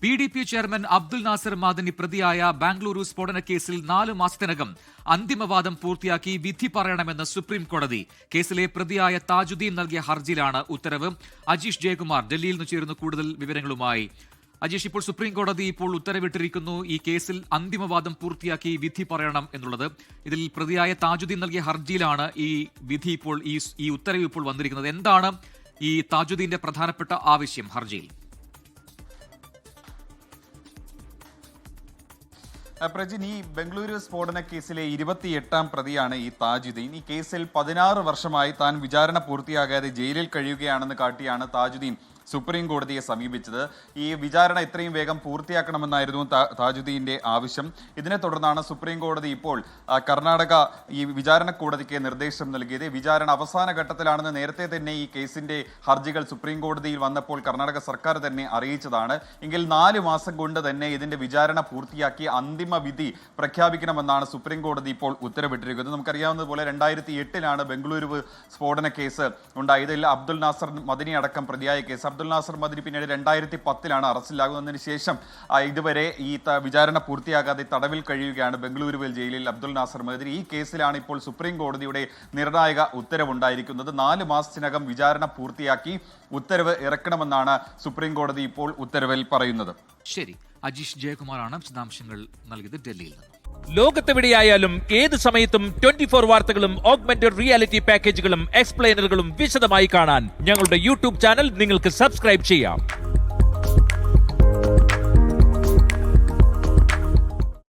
PDP chairman Abdul Nasar Madani പ്രതിയായ ബാംഗ്ലൂരു സ്ഫോടന കേസിൽ 4 മാസത്തിനകം അന്തിമവാദം പൂർത്തിയാക്കി വിധി പറയണമെന്ന് സുപ്രീം കോടതി. കേസിലെ പ്രതിയായ താജുദ്ദീൻ നൽകിയ ഹർജിയിലാണ് ഉത്തരവ്. അജീഷ് ജയകുമാർ ഡൽഹിയിൽ നിന്ന് ചേരുന്നു കൂടുതൽ വിവരങ്ങളുമായി. അജീഷ്, ഇപ്പോൾ സുപ്രീം കോടതി ഉത്തരവിട്ടിരിക്കുന്നു ഈ കേസിൽ അന്തിമവാദം പൂർത്തിയാക്കി വിധി പറയണം എന്നുള്ളത്. ഇതിൽ പ്രതിയായ താജുദ്ദീൻ നൽകിയ ഹർജിയിലാണ് ഈ വിധി ഇപ്പോൾ ഈ ഉത്തരവ് ഇപ്പോൾ വന്നിരിക്കുന്നത്. എന്താണ് ഈ താജുദ്ദീന്റെ പ്രധാനപ്പെട്ട ആവശ്യം ഹർജിയിൽ? പ്രജിൻ, ഈ ബംഗളൂരു സ്ഫോടന കേസിലെ 28ാം പ്രതിയാണ് ഈ താജുദ്ദീൻ. ഈ കേസിൽ 16 വർഷമായി താൻ വിചാരണ പൂർത്തിയാകാതെ ജയിലിൽ കഴിയുകയാണെന്ന് കാട്ടിയാണ് താജുദ്ദീൻ സുപ്രീം കോടതിയെ സമീപിച്ചത്. ഈ വിചാരണ എത്രയും വേഗം പൂർത്തിയാക്കണമെന്നായിരുന്നു താജുദ്ദീന്റെ ആവശ്യം. ഇതിനെ തുടർന്നാണ് സുപ്രീം കോടതി ഇപ്പോൾ കർണാടക ഈ വിചാരണ കോടതിക്ക് നിർദ്ദേശം നൽകിയത്. വിചാരണ അവസാന ഘട്ടത്തിലാണെന്ന് നേരത്തെ തന്നെ ഈ കേസിന്റെ ഹർജികൾ സുപ്രീം കോടതിയിൽ വന്നപ്പോൾ കർണാടക സർക്കാർ തന്നെ അറിയിച്ചതാണ്. എങ്കിൽ 4 മാസം കൊണ്ട് തന്നെ ഇതിന്റെ വിചാരണ പൂർത്തിയാക്കി അന്തിമ വിധി പ്രഖ്യാപിക്കണമെന്നാണ് സുപ്രീം കോടതി ഇപ്പോൾ ഉത്തരവിട്ടിരിക്കുന്നത്. നമുക്കറിയാവുന്നതുപോലെ 2008 ബംഗളൂരു സ്ഫോടന കേസ് ഉണ്ടായത്. ഇതിൽ അബ്ദുൽ നാസർ മദനി അടക്കം പ്രതിയായ കേസ്. അബ്ദുൽ നാസർ മദനി പിന്നീട് 2010 അറസ്റ്റിലാകുന്നതിന് ശേഷം ഇതുവരെ ഈ വിചാരണ പൂർത്തിയാകാതെ തടവിൽ കഴിയുകയാണ് ബംഗളൂരുവിൽ ജയിലിൽ അബ്ദുൽ നാസർ മദനി. ഈ കേസിലാണ് ഇപ്പോൾ സുപ്രീം കോടതിയുടെ നിർണായക ഉത്തരവുണ്ടായിരിക്കുന്നത്. 4 മാസത്തിനകം വിചാരണ പൂർത്തിയാക്കി ഉത്തരവ് ഇറക്കണമെന്നാണ് സുപ്രീം കോടതി ഇപ്പോൾ ഉത്തരവിൽ പറയുന്നത്. ശരി, അജീഷ് ജയകുമാറാണ് വിശദാംശങ്ങൾ നൽകിയത് ഡൽഹിയിൽ നിന്ന്. ലോകത്തെവിടെയായാലും ഏത് സമയത്തും 24 വാർത്തകളും ഓഗ്മെന്റഡ് റിയാലിറ്റി പാക്കേജുകളും എക്സ്പ്ലെയിനറുകളും വിശദമായി കാണാൻ ഞങ്ങളുടെ യൂട്യൂബ് ചാനൽ നിങ്ങൾക്ക് സബ്സ്ക്രൈബ് ചെയ്യാം.